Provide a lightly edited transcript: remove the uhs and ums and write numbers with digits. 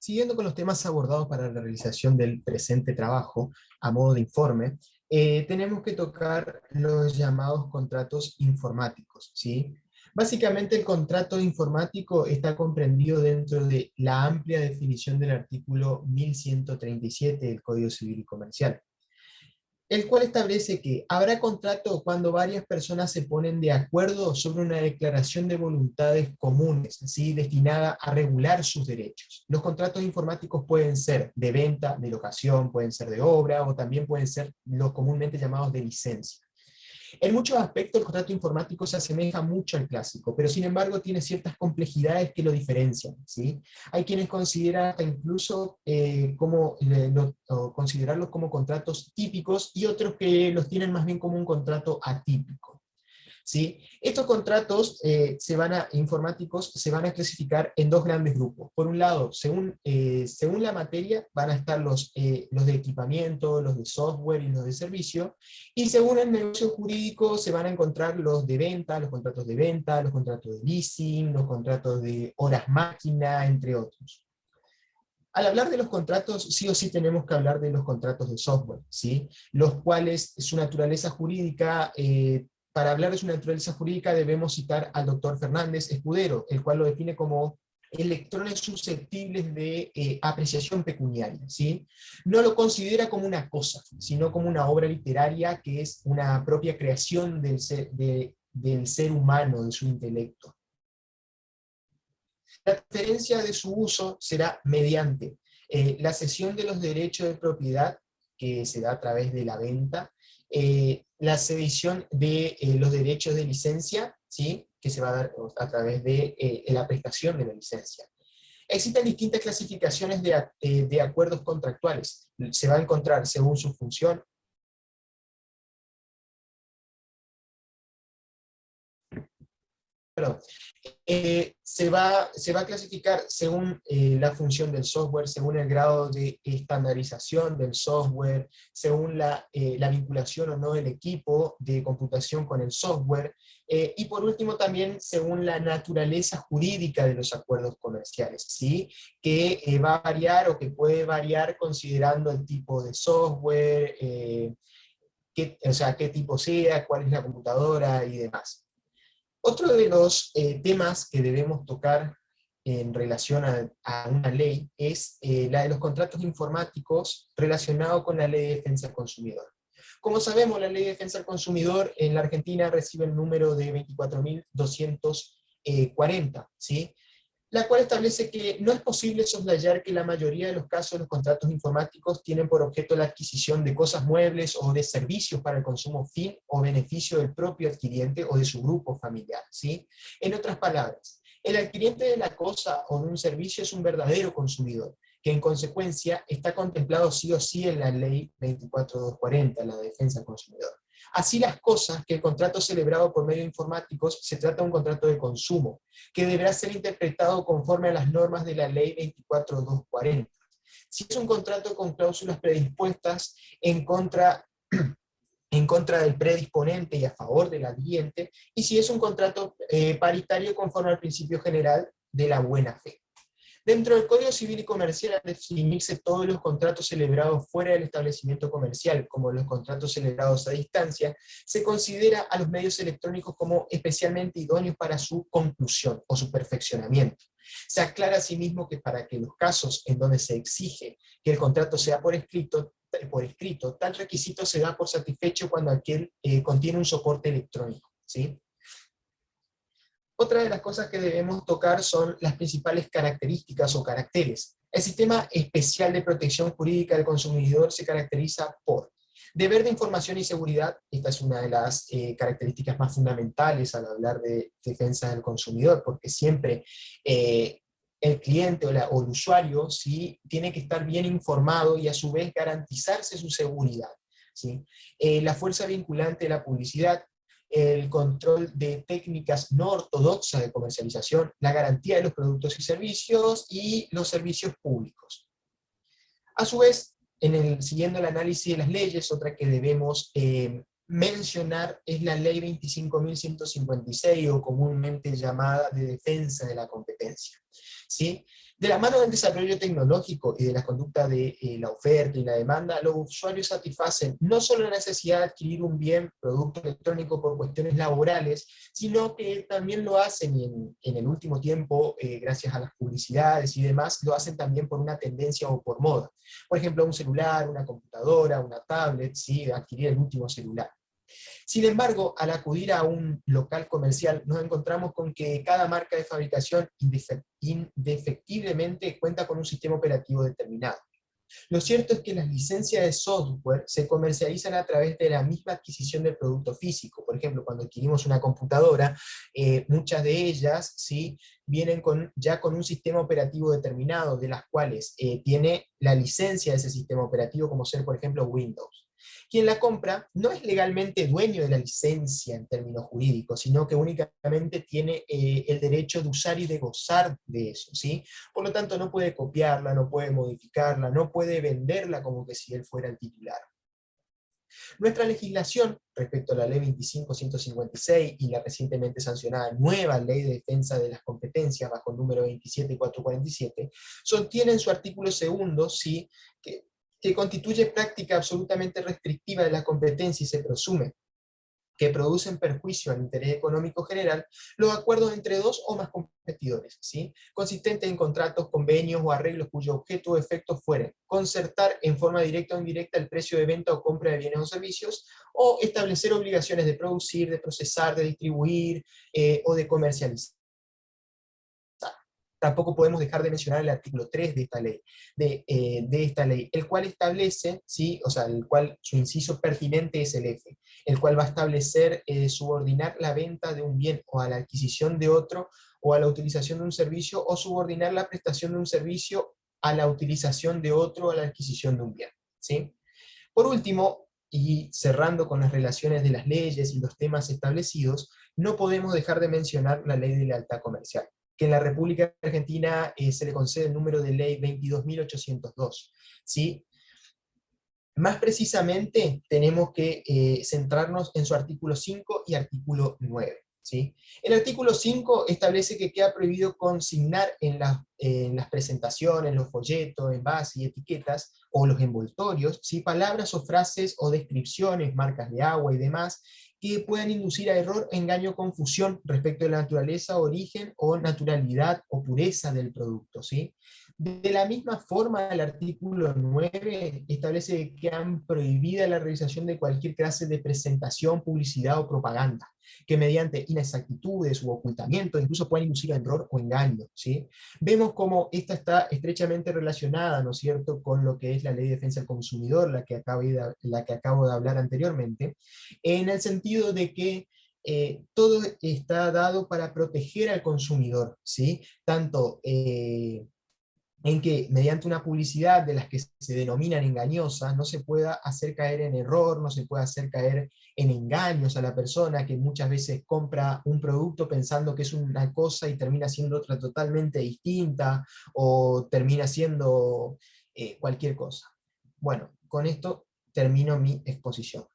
Siguiendo con los temas abordados para la realización del presente trabajo, a modo de informe, tenemos que tocar los llamados contratos informáticos, ¿sí? Básicamente el contrato informático está comprendido dentro de la amplia definición del artículo 1137 del Código Civil y Comercial, el cual establece que habrá contrato cuando varias personas se ponen de acuerdo sobre una declaración de voluntades comunes, ¿sí? Destinada a regular sus derechos. Los contratos informáticos pueden ser de venta, de locación, pueden ser de obra, o también pueden ser los comúnmente llamados de licencia. En muchos aspectos el contrato informático se asemeja mucho al clásico, pero sin embargo tiene ciertas complejidades que lo diferencian, ¿sí? Hay quienes consideran hasta incluso considerarlos como contratos típicos, y otros que los tienen más bien como un contrato atípico, ¿sí? Estos contratos informáticos se van a clasificar en dos grandes grupos. Por un lado, según la materia, van a estar los de equipamiento, los de software y los de servicio, y según el negocio jurídico se van a encontrar los de venta, los contratos de venta, los contratos de leasing, los contratos de horas máquina, entre otros. Al hablar de los contratos, sí o sí tenemos que hablar de los contratos de software, ¿sí? Los cuales su naturaleza jurídica, para hablar de su naturaleza jurídica debemos citar al doctor Fernández Escudero, el cual lo define como electrones susceptibles de apreciación pecuniaria, ¿sí? No lo considera como una cosa, sino como una obra literaria que es una propia creación del ser humano, de su intelecto. La transferencia de su uso será mediante la cesión de los derechos de propiedad, que se da a través de la venta, la cesión de los derechos de licencia, ¿sí? Que se va a dar a través de la prestación de la licencia. Existen distintas clasificaciones de acuerdos contractuales. Se va a encontrar según su función. Perdón. Se va a clasificar según la función del software, según el grado de estandarización del software, según la vinculación o no del equipo de computación con el software, y por último también según la naturaleza jurídica de los acuerdos comerciales, ¿sí? Que va a variar o que puede variar considerando el tipo de software, qué tipo sea, cuál es la computadora y demás. Otro de los temas que debemos tocar en relación a una ley es la de los contratos informáticos relacionado con la Ley de Defensa del Consumidor. Como sabemos, la Ley de Defensa del Consumidor en la Argentina recibe el número de 24.240, ¿sí? La cual establece que no es posible soslayar que la mayoría de los casos de los contratos informáticos tienen por objeto la adquisición de cosas muebles o de servicios para el consumo fin o beneficio del propio adquiriente o de su grupo familiar, ¿sí? En otras palabras, el adquiriente de la cosa o de un servicio es un verdadero consumidor, que en consecuencia está contemplado sí o sí en la Ley 24.240, la de defensa del consumidor. Así las cosas, que el contrato celebrado por medios informáticos se trata de un contrato de consumo, que deberá ser interpretado conforme a las normas de la Ley 24.240. Si es un contrato con cláusulas predispuestas en contra del predisponente y a favor del adquiriente, y si es un contrato paritario conforme al principio general de la buena fe. Dentro del Código Civil y Comercial, al definirse todos los contratos celebrados fuera del establecimiento comercial, como los contratos celebrados a distancia, se considera a los medios electrónicos como especialmente idóneos para su conclusión o su perfeccionamiento. Se aclara asimismo que para que los casos en donde se exige que el contrato sea por escrito, tal requisito se da por satisfecho cuando aquel contiene un soporte electrónico, ¿sí? Otra de las cosas que debemos tocar son las principales características o caracteres. El sistema especial de protección jurídica del consumidor se caracteriza por deber de información y seguridad. Esta es una de las características más fundamentales al hablar de defensa del consumidor, porque siempre el cliente o el usuario, ¿sí?, tiene que estar bien informado y a su vez garantizarse su seguridad, ¿sí? La fuerza vinculante de la publicidad, el control de técnicas no ortodoxas de comercialización, la garantía de los productos y servicios, y los servicios públicos. A su vez, siguiendo el análisis de las leyes, otra que debemos mencionar es la Ley 25.156, o comúnmente llamada de defensa de la competencia. ¿sí? De la mano del desarrollo tecnológico y de la conducta de la oferta y la demanda, los usuarios satisfacen no solo la necesidad de adquirir un bien, producto electrónico por cuestiones laborales, sino que también lo hacen, y en el último tiempo, gracias a las publicidades y demás, lo hacen también por una tendencia o por moda. Por ejemplo, un celular, una computadora, una tablet, ¿sí? Adquirir el último celular. Sin embargo, al acudir a un local comercial, nos encontramos con que cada marca de fabricación indefectiblemente cuenta con un sistema operativo determinado. Lo cierto es que las licencias de software se comercializan a través de la misma adquisición del producto físico. Por ejemplo, cuando adquirimos una computadora, muchas de ellas, ¿sí?, vienen ya con un sistema operativo determinado, de las cuales tiene la licencia de ese sistema operativo, como ser, por ejemplo, Windows. Quien la compra no es legalmente dueño de la licencia en términos jurídicos, sino que únicamente tiene el derecho de usar y de gozar de eso, ¿sí? Por lo tanto, no puede copiarla, no puede modificarla, no puede venderla como que si él fuera el titular. Nuestra legislación respecto a la Ley 25.156 y la recientemente sancionada nueva Ley de Defensa de las Competencias, bajo el número 27.447, sostiene en su artículo segundo, ¿sí?, que constituye práctica absolutamente restrictiva de la competencia y se presume que producen perjuicio al interés económico general, los acuerdos entre dos o más competidores, ¿sí?, consistentes en contratos, convenios o arreglos cuyo objeto o efecto fueren concertar en forma directa o indirecta el precio de venta o compra de bienes o servicios, o establecer obligaciones de producir, de procesar, de distribuir o de comercializar. Tampoco podemos dejar de mencionar el artículo 3 de esta ley, el cual establece, ¿sí?, o sea, el cual su inciso pertinente es el F, el cual va a establecer subordinar la venta de un bien o a la adquisición de otro, o a la utilización de un servicio, o subordinar la prestación de un servicio a la utilización de otro o a la adquisición de un bien, ¿sí? Por último, y cerrando con las relaciones de las leyes y los temas establecidos, no podemos dejar de mencionar la ley de lealtad comercial, que en la República Argentina se le concede el número de ley 22.802, ¿sí? Más precisamente, tenemos que centrarnos en su artículo 5 y artículo 9. ¿Sí? El artículo 5 establece que queda prohibido consignar en las presentaciones, los folletos, envases y etiquetas, o los envoltorios, ¿sí?, palabras o frases o descripciones, marcas de agua y demás, que puedan inducir a error, engaño o confusión respecto de la naturaleza, origen o naturalidad o pureza del producto, ¿sí? De la misma forma, el artículo 9 establece que quedan prohibida la realización de cualquier clase de presentación, publicidad o propaganda, que mediante inexactitudes u ocultamientos incluso pueden inducir a error o engaño, ¿sí? Vemos cómo esta está estrechamente relacionada, ¿no es cierto?, con lo que es la Ley de Defensa del Consumidor, la que acabo de hablar anteriormente, en el sentido de que todo está dado para proteger al consumidor, ¿sí? Tanto en que mediante una publicidad de las que se denominan engañosas, no se pueda hacer caer en error, no se pueda hacer caer en engaños a la persona, que muchas veces compra un producto pensando que es una cosa y termina siendo otra totalmente distinta, o termina siendo cualquier cosa. Bueno, con esto termino mi exposición.